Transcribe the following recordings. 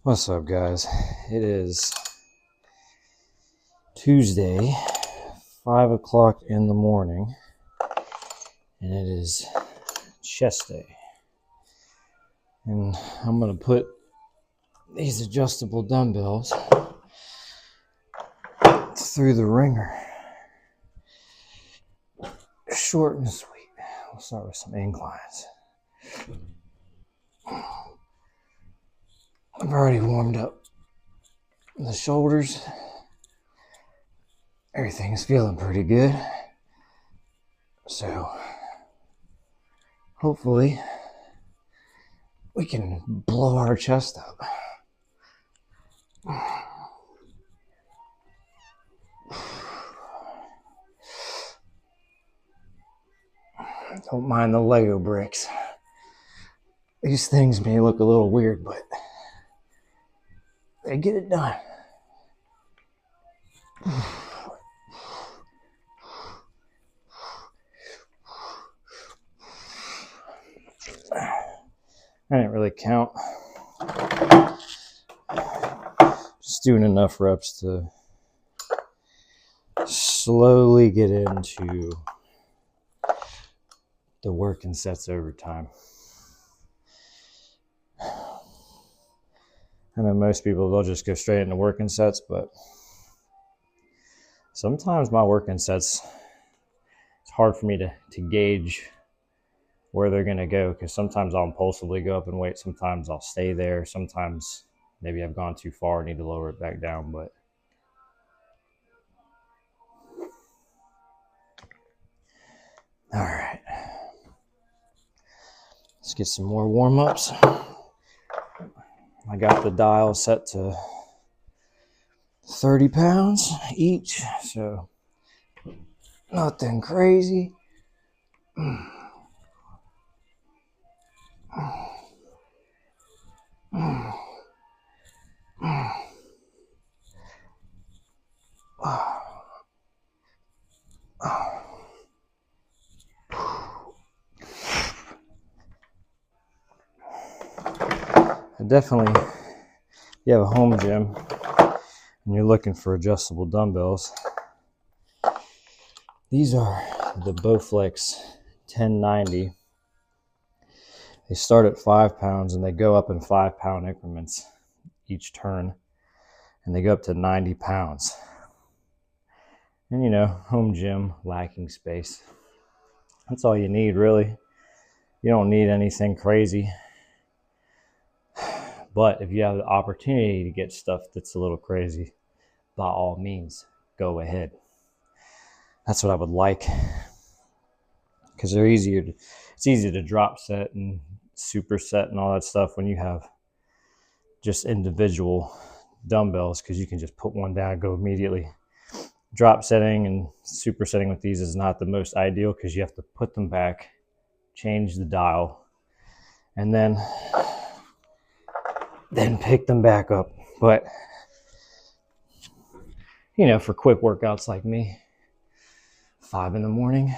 What's up, guys? It is Tuesday, 5 o'clock in the morning, and it is chest day. And I'm going to put these adjustable dumbbells through the ringer. Short and sweet. We'll start with some inclines. I've already warmed up the shoulders. Everything's feeling pretty good. So hopefully we can blow our chest up. Don't mind the Lego bricks. These things may look a little weird, but they get it done. I didn't really count. Just doing enough reps to slowly get into the working sets over time. I know most people, they'll just go straight into working sets, but sometimes my working sets, it's hard for me to gauge where they're going to go, because sometimes I'll impulsively go up in weight, sometimes I'll stay there, sometimes maybe I've gone too far, need to lower it back down. But all right, let's get some more warm-ups. I got the dial set to 30 pounds each, so nothing crazy. Definitely, if you have a home gym and you're looking for adjustable dumbbells, these are the Bowflex 1090. They start at 5 pounds and they go up in 5 pound increments each turn, and they go up to 90 pounds. And you know, home gym, lacking space. That's all you need, really. You don't need anything crazy. But if you have the opportunity to get stuff that's a little crazy, by all means, go ahead. That's what I would like, because they're easier. It's easy to drop set and superset and all that stuff when you have just individual dumbbells, because you can just put one down and go immediately. Drop setting and supersetting with these is not the most ideal, because you have to put them back, change the dial, and then pick them back up. But you know, for quick workouts like me, 5 in the morning,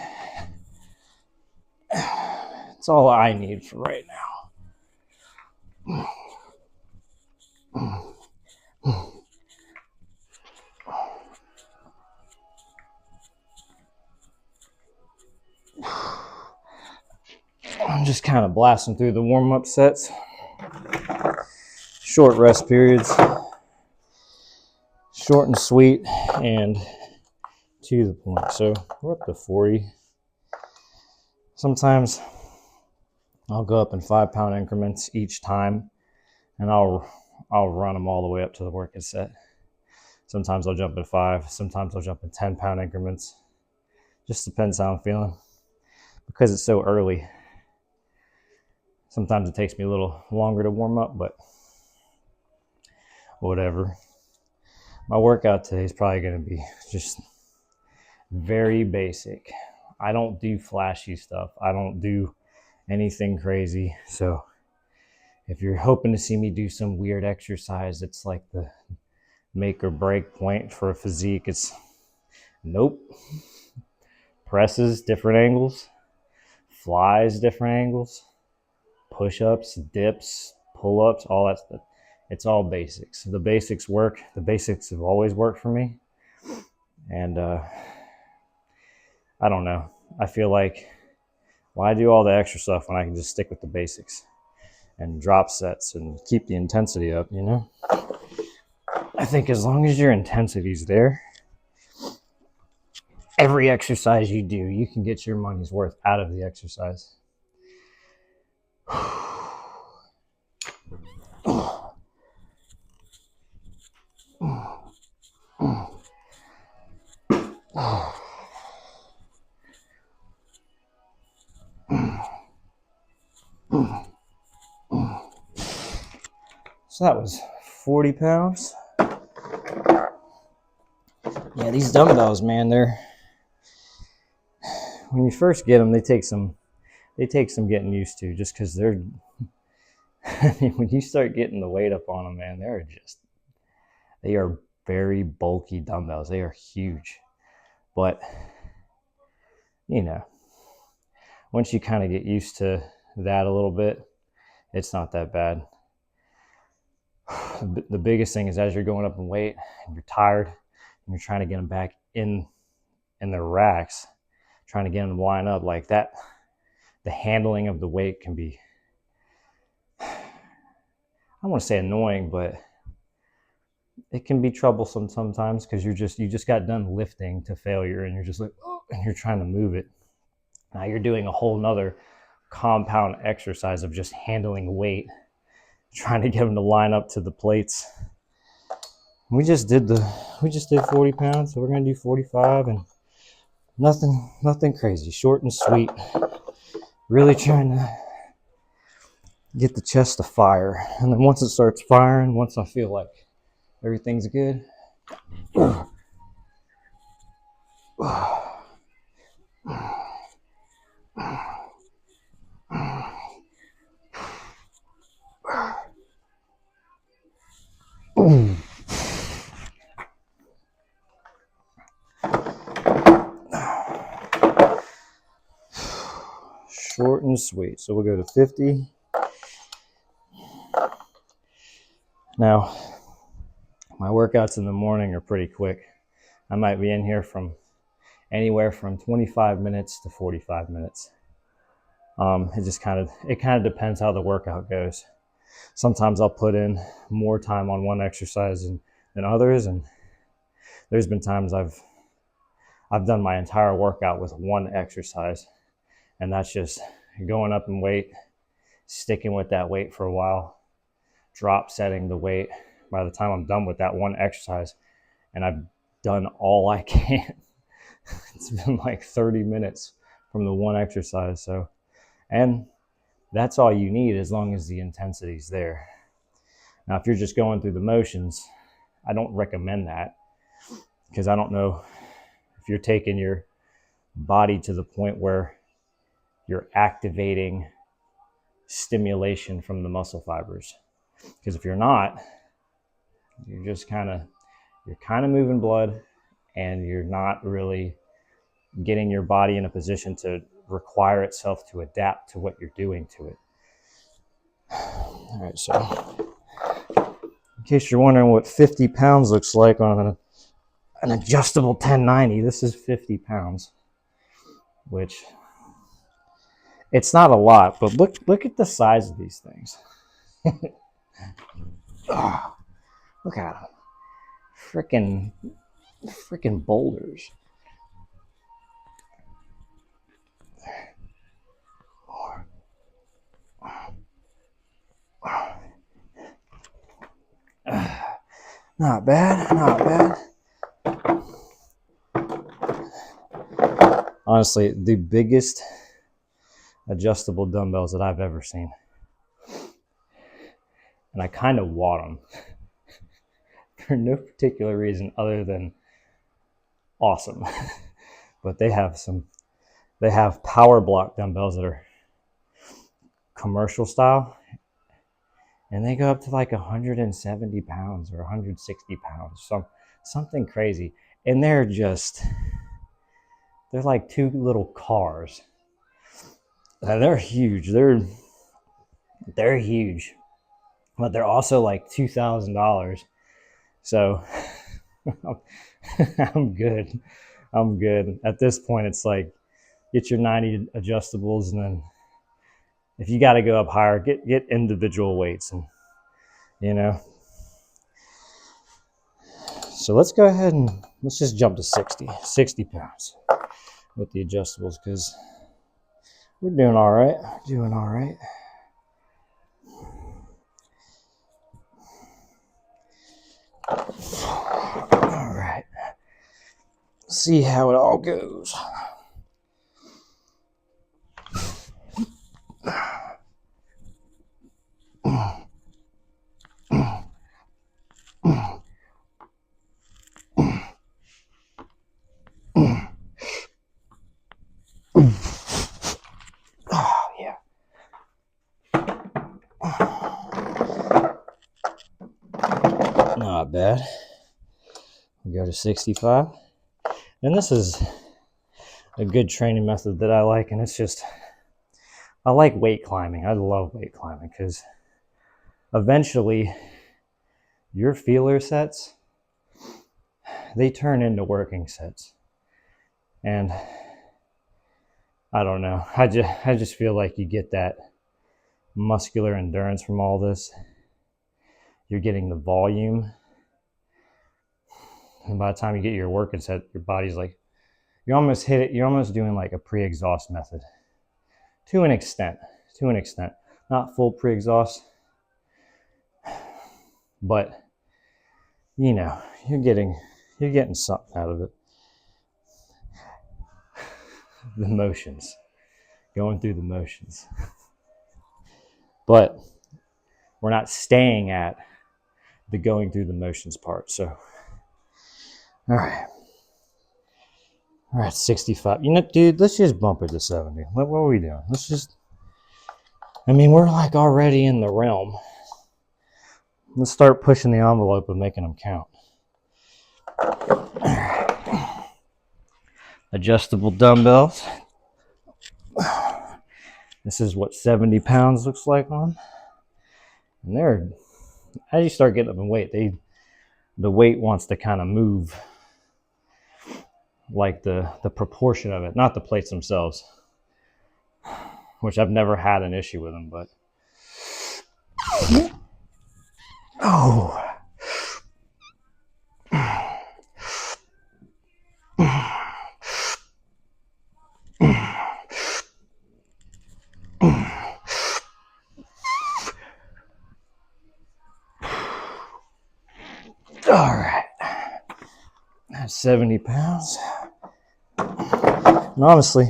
it's all I need for right now. I'm just kind of blasting through the warm-up sets. Short rest periods. Short and sweet and to the point. So we're up to 40. Sometimes I'll go up in 5 pound increments each time, and I'll run them all the way up to the working set. Sometimes I'll jump in 5. Sometimes I'll jump in 10 pound increments. Just depends how I'm feeling. Because it's so early, sometimes it takes me a little longer to warm up, but whatever. My workout today is probably going to be just very basic. I don't do flashy stuff. I don't do anything crazy. So if you're hoping to see me do some weird exercise, it's like the make or break point for a physique. It's nope. Presses, different angles. Flies, different angles. Push-ups, dips, pull-ups, all that stuff. It's all basics. The basics work. The basics have always worked for me. And I don't know. I feel like, why do all the extra stuff when I can just stick with the basics and drop sets and keep the intensity up, you know? I think as long as your intensity's there, every exercise you do, you can get your money's worth out of the exercise. So that was 40 pounds. Yeah, these dumbbells, man, they're, when you first get them, they take some getting used to, just because they're, I mean, when you start getting the weight up on them, man, they are very bulky dumbbells. They are huge. But, you know, once you kind of get used to that a little bit, it's not that bad. The biggest thing is, as you're going up in weight and you're tired and you're trying to get them back in the racks, trying to get them to line up like that, the handling of the weight can be, I don't want to say annoying, but it can be troublesome sometimes, because you just got done lifting to failure and you're just like, oh, and you're trying to move it. Now you're doing a whole nother compound exercise of just handling weight, trying to get them to line up to the plates. We just did 40 pounds, so we're gonna do 45, and nothing crazy, short and sweet. Really trying to get the chest to fire, and then once it starts firing, once I feel like everything's good, short and sweet. So we'll go to 50. Now, my workouts in the morning are pretty quick. I might be in here from anywhere from 25 minutes to 45 minutes. It kind of depends how the workout goes. Sometimes I'll put in more time on one exercise than others, and there's been times I've done my entire workout with one exercise, and that's just going up in weight, sticking with that weight for a while, drop setting the weight. By the time I'm done with that one exercise and I've done all I can, it's been like 30 minutes from the one exercise. So, and that's all you need, as long as the intensity's there. Now, if you're just going through the motions, I don't recommend that, because I don't know if you're taking your body to the point where you're activating stimulation from the muscle fibers. Because if you're not, you're kind of moving blood, and you're not really getting your body in a position to require itself to adapt to what you're doing to it. All right, so in case you're wondering what 50 pounds looks like on an adjustable 1090, this is 50 pounds, which, it's not a lot, but look at the size of these things. Oh, look at them. Freaking boulders. Not bad. Honestly, the biggest adjustable dumbbells that I've ever seen. And I kind of want them for no particular reason other than awesome. But they have power block dumbbells that are commercial style, and they go up to like 170 pounds or 160 pounds, something crazy. And they're like two little cars. They're huge. They're huge. but they're also like $2,000. So I'm good. I'm good. At this point, it's like get your 90 adjustables, and then if you got to go up higher, get individual weights, and you know. So let's go ahead and let's just jump to 60 pounds with the adjustables, because we're doing all right. Doing all right. All right. See how it all goes. Oh, yeah. Not bad. We go to 65. And this is a good training method that I like, and it's just, I like weight climbing. I love weight climbing because eventually your feeler sets, they turn into working sets. And I don't know, I just feel like you get that muscular endurance from all this. You're getting the volume, and by the time you get your working set, your body's like, you almost hit it. You're almost doing like a pre-exhaust method to an extent, not full pre-exhaust, but you know, you're getting something out of it. The motions, going through the motions. But we're not staying at the going through the motions part. So, all right, 65. You know, dude, let's just bump it to 70. What are we doing? Let's just, I mean, we're like already in the realm. Let's start pushing the envelope and making them count. All right. Adjustable dumbbells. This is what 70 pounds looks like on. And they're, as you start getting up in weight, the weight wants to kind of move like the proportion of it, not the plates themselves, which I've never had an issue with them, but oh. All right, that's 70 pounds. And honestly,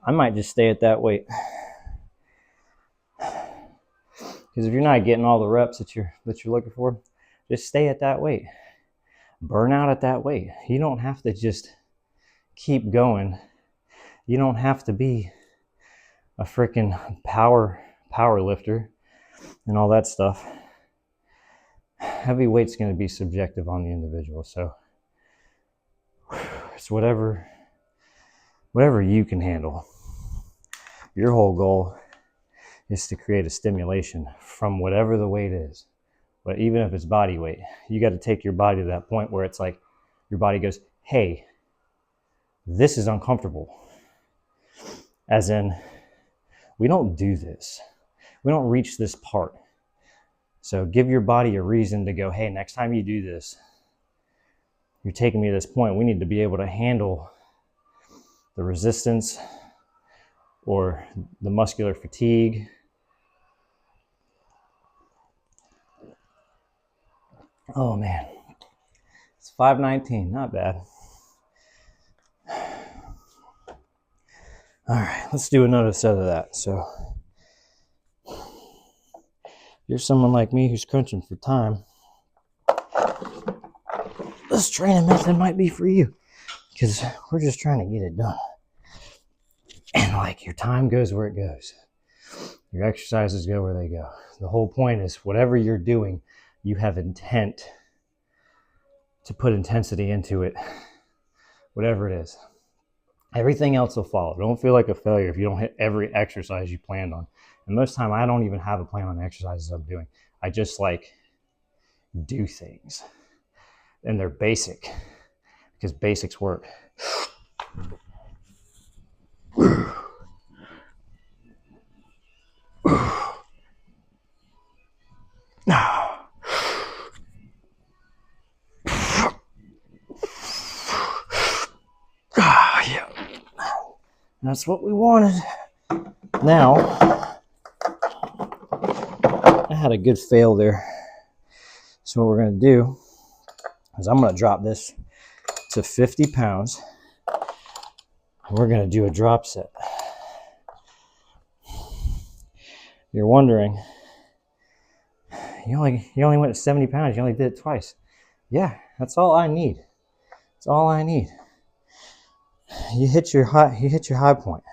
I might just stay at that weight, because if you're not getting all the reps that you're looking for, just stay at that weight. Burn out at that weight. You don't have to just keep going. You don't have to be a freaking power lifter and all that stuff. Heavy weight's going to be subjective on the individual, so it's whatever you can handle. Your whole goal is to create a stimulation from whatever the weight is. But even if it's body weight, you got to take your body to that point where it's like your body goes, hey, this is uncomfortable. As in, we don't do this. We don't reach this part. So give your body a reason to go, hey, next time you do this, you're taking me to this point. We need to be able to handle the resistance or the muscular fatigue. Oh man, it's 519, not bad. All right, let's do another set of that. So if you're someone like me who's crunching for time, this training method might be for you, because we're just trying to get it done. And like, your time goes where it goes. Your exercises go where they go. The whole point is, whatever you're doing, you have intent to put intensity into it, whatever it is. Everything else will follow. Don't feel like a failure if you don't hit every exercise you planned on. And most of the time, I don't even have a plan on the exercises I'm doing. I just like do things. And they're basic because basics work. Yeah. That's what we wanted. Now, I had a good fail there. So what we're going to do is I'm going to drop this to 50 pounds. We're going to do a drop set. You're wondering, you only went to 70 pounds. You only did it twice. Yeah, that's all I need. That's all I need. You hit your high point.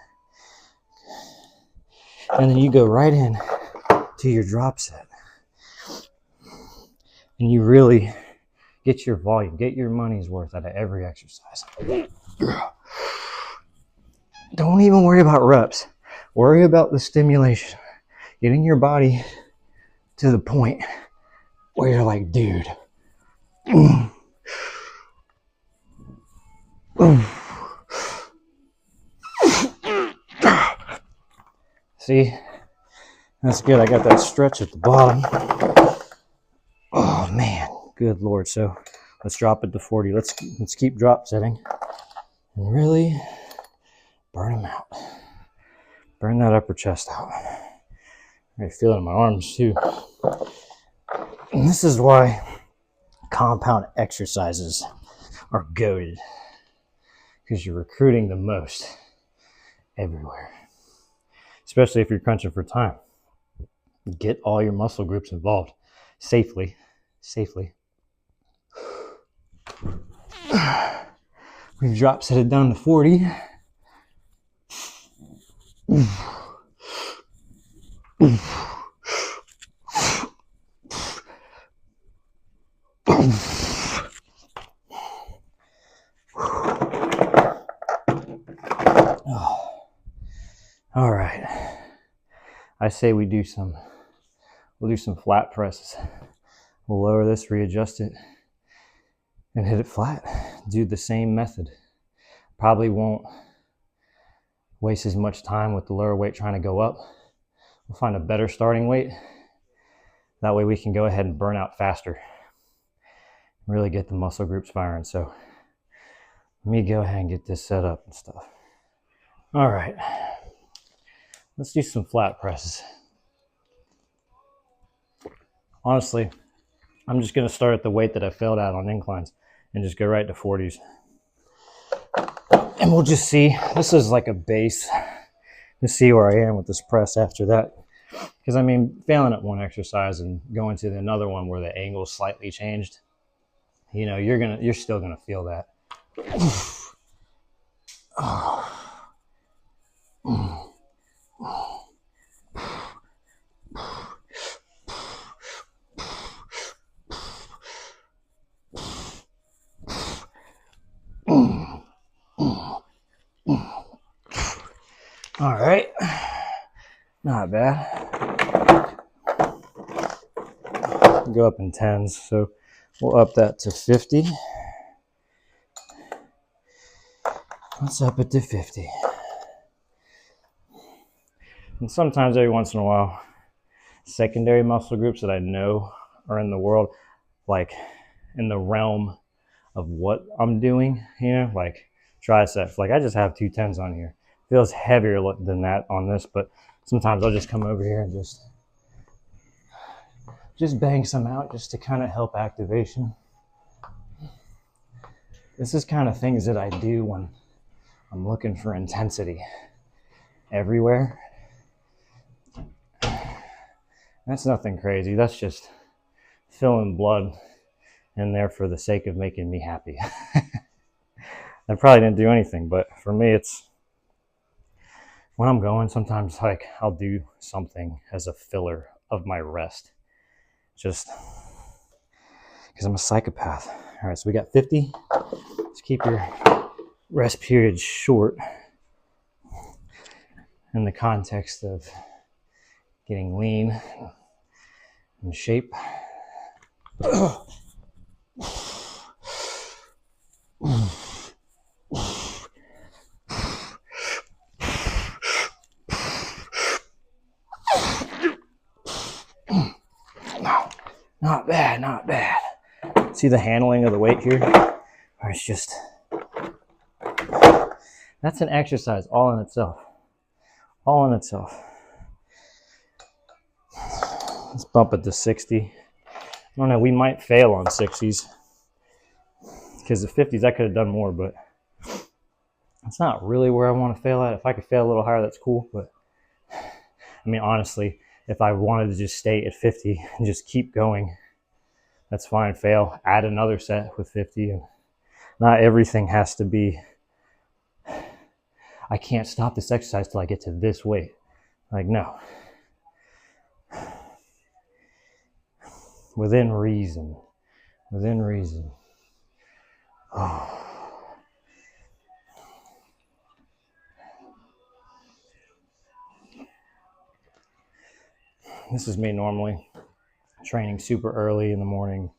And then you go right in to your drop set. And you really get your volume, get your money's worth out of every exercise. Don't even worry about reps. Worry about the stimulation. Getting your body to the point where you're like, dude. See? That's good. I got that stretch at the bottom. Oh man, good Lord. So let's drop it to 40. Let's keep drop setting and really burn them out. Burn that upper chest out. I feel it in my arms too. And this is why compound exercises are goated, because you're recruiting the most everywhere, especially if you're crunching for time. Get all your muscle groups involved safely. We've drop set it down to 40. All right. I say we'll do some flat presses. We'll lower this, readjust it, and hit it flat. Do the same method. Probably won't waste as much time with the lower weight trying to go up. We'll find a better starting weight. That way we can go ahead and burn out faster. Really get the muscle groups firing. So let me go ahead and get this set up and stuff. All right. Let's do some flat presses. Honestly, I'm just going to start at the weight that I failed at on inclines and just go right to 40s. And we'll just see. This is like a base to see where I am with this press after that. Because I mean, failing at one exercise and going to another one where the angle slightly changed, you know, you're still gonna feel that. All right, not bad. Go up in 10s, so we'll up that to 50. Let's up it to 50. And sometimes, every once in a while, secondary muscle groups that I know are in the world, like in the realm of what I'm doing, you know, like triceps. Like I just have 2 10s on here. Feels heavier than that on this, but sometimes I'll just come over here and just bang some out just to kind of help activation. This is kind of things that I do when I'm looking for intensity everywhere. That's nothing crazy. That's just filling blood in there for the sake of making me happy. I probably didn't do anything, but for me, it's when I'm going, sometimes like I'll do something as a filler of my rest, just because I'm a psychopath. All right, so we got 50. Let's keep your rest period short in the context of getting lean in shape. Not bad, not bad. See the handling of the weight here? Or it's just, that's an exercise all in itself. All in itself. Let's bump it to 60. I don't know, we might fail on 60s. Because the 50s I could have done more, but it's not really where I want to fail at. If I could fail a little higher, that's cool. But I mean, honestly, if I wanted to just stay at 50 and just keep going, that's fine. Fail, add another set with 50. And not everything has to be, I can't stop this exercise till I get to this weight. Like, no. Within reason. Within reason. Oh. This is me normally training super early in the morning.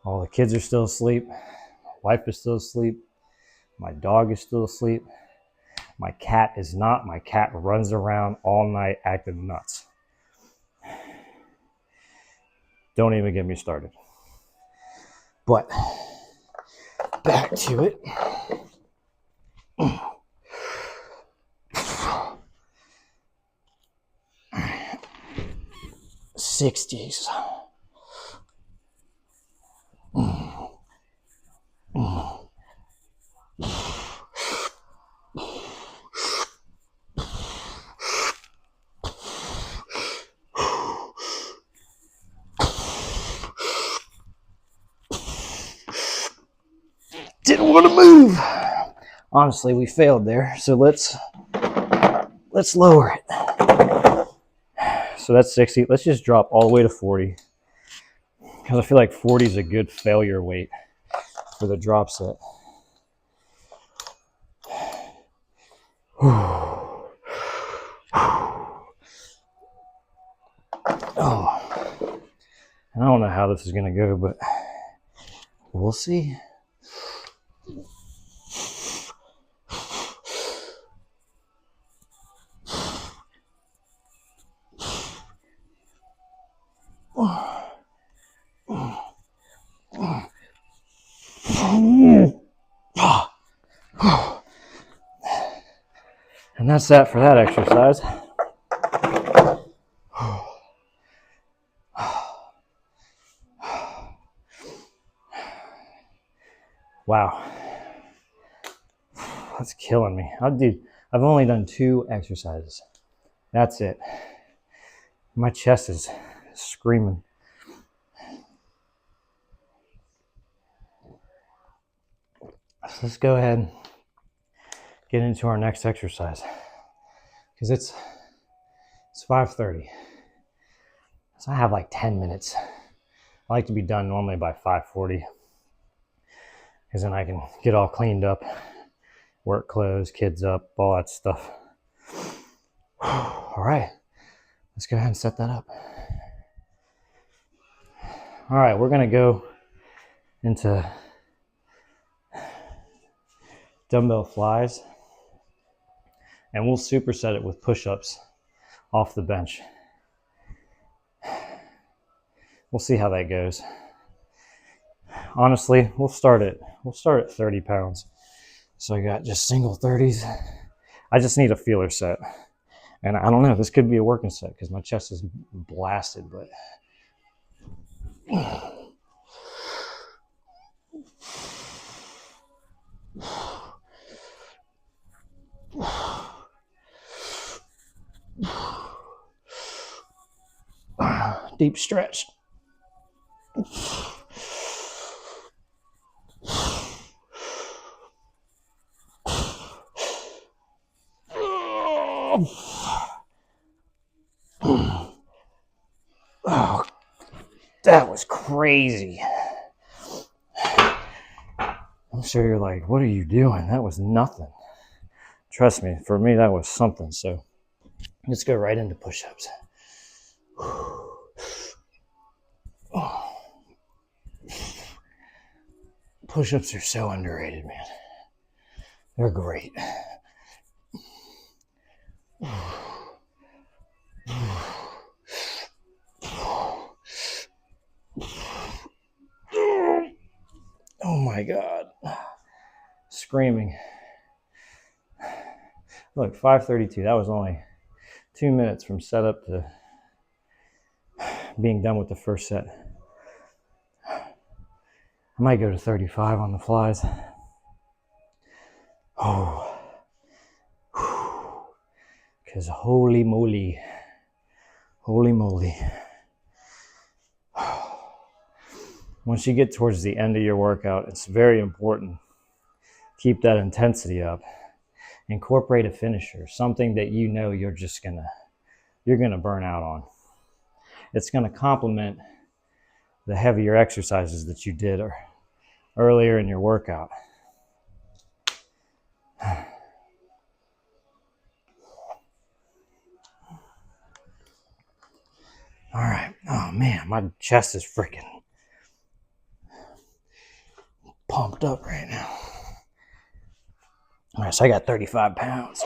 All the kids are still asleep. My wife is still asleep. My dog is still asleep. My cat is not. My cat runs around all night acting nuts. Don't even get me started. But back to it. 60s. Didn't want to move. Honestly, we failed there. So let's lower it. So that's 60. Let's just drop all the way to 40. Because I feel like 40 is a good failure weight for the drop set. Oh. I don't know how this is going to go, but we'll see. And that's that for that exercise. Wow. That's killing me. I've only done 2 exercises. That's it. My chest is screaming. So let's go ahead and get into our next exercise. Because it's 5:30. So I have like 10 minutes. I like to be done normally by 5:40. Because then I can get all cleaned up, work clothes, kids up, all that stuff. All right, let's go ahead and set that up. All right, we're gonna go into dumbbell flies, and we'll superset it with push-ups off the bench. We'll see how that goes. Honestly, we'll start at 30 pounds. So I got just single 30s. I just need a feeler set. And I don't know, this could be a working set because my chest is blasted, but deep stretch. Oh, that was crazy. I'm sure you're like, what are you doing? That was nothing. Trust me, for me, that was something. So let's go right into push-ups. Push-ups are so underrated, man. They're great. Oh my God. Screaming. Look, 5:32. That was only 2 minutes from setup to being done with the first set. I might go to 35 on the flies. Oh. Because holy moly. Holy moly. Once you get towards the end of your workout, it's very important. Keep that intensity up. Incorporate a finisher, something that you know you're gonna burn out on. It's gonna complement the heavier exercises that you did earlier in your workout. All right. Oh man, my chest is freaking pumped up right now. All right, so I got 35 pounds.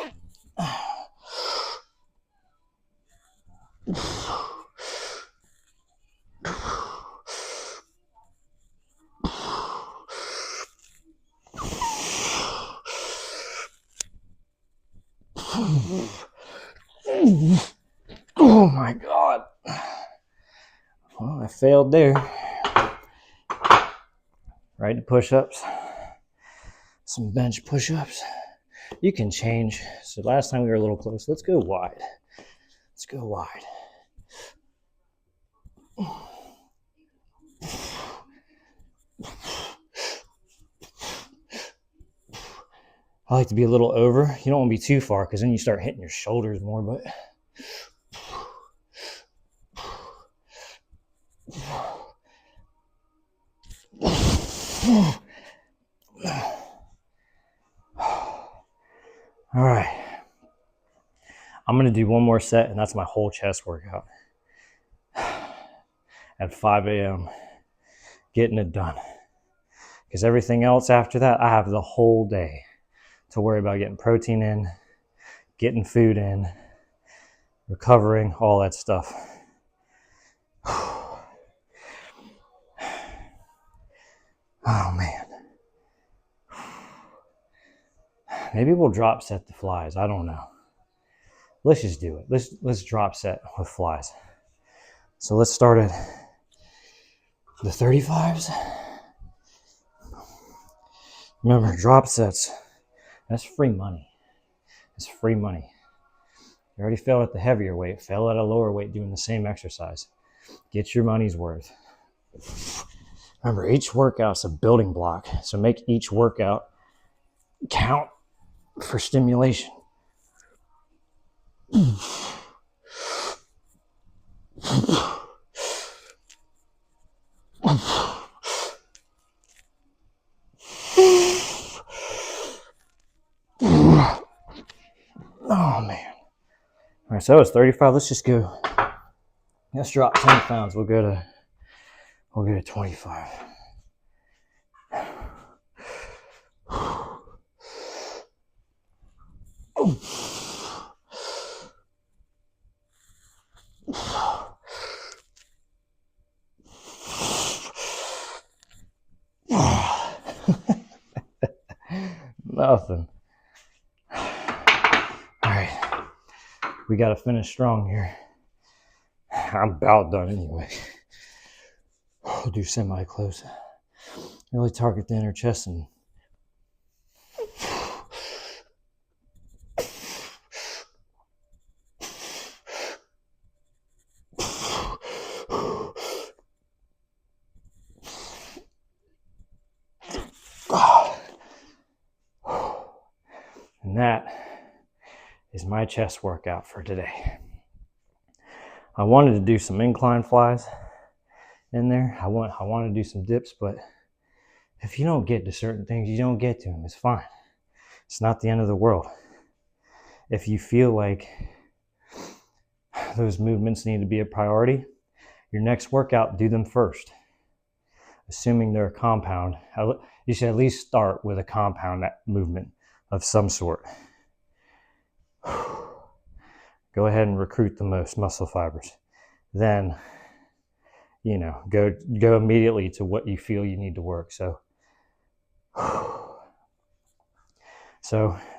Oh my God. Well, I failed there. Right to push-ups. Some bench push-ups. You can change. So last time we were a little close. Let's go wide. Let's go wide. I like to be a little over. You don't want to be too far because then you start hitting your shoulders more, but all right. I'm going to do one more set, and that's my whole chest workout at 5 a.m. Getting it done. Because everything else after that, I have the whole day to worry about getting protein in, getting food in, recovering, all that stuff. Oh, man. Maybe we'll drop set the flies. I don't know. Let's just do it. Let's drop set with flies. So let's start at the 35s. Remember, drop sets. That's free money. It's free money. You already failed at the heavier weight. Fail at a lower weight doing the same exercise. Get your money's worth. Remember, each workout's a building block. So make each workout count for stimulation. Oh man. All right, so that was 35. Let's just go. Let's drop 10 pounds. We'll go to 25. Nothing. All right. We got to finish strong here. I'm about done anyway. We'll do semi-close. Really target the inner chest and that is my chest workout for today. I wanted to do some incline flies in there. I want to do some dips, but if you don't get to certain things, you don't get to them. It's fine. It's not the end of the world. If you feel like those movements need to be a priority, your next workout, do them first. Assuming they're a compound, you should at least start with a compound movement of some sort. Go ahead and recruit the most muscle fibers. Then, go immediately to what you feel you need to work. So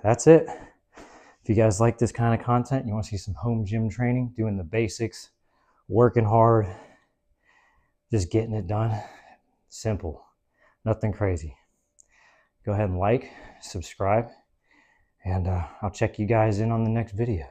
that's it. If you guys like this kind of content, you want to see some home gym training, doing the basics, working hard, just getting it done. Simple, nothing crazy. Go ahead and like, subscribe, and I'll check you guys in on the next video.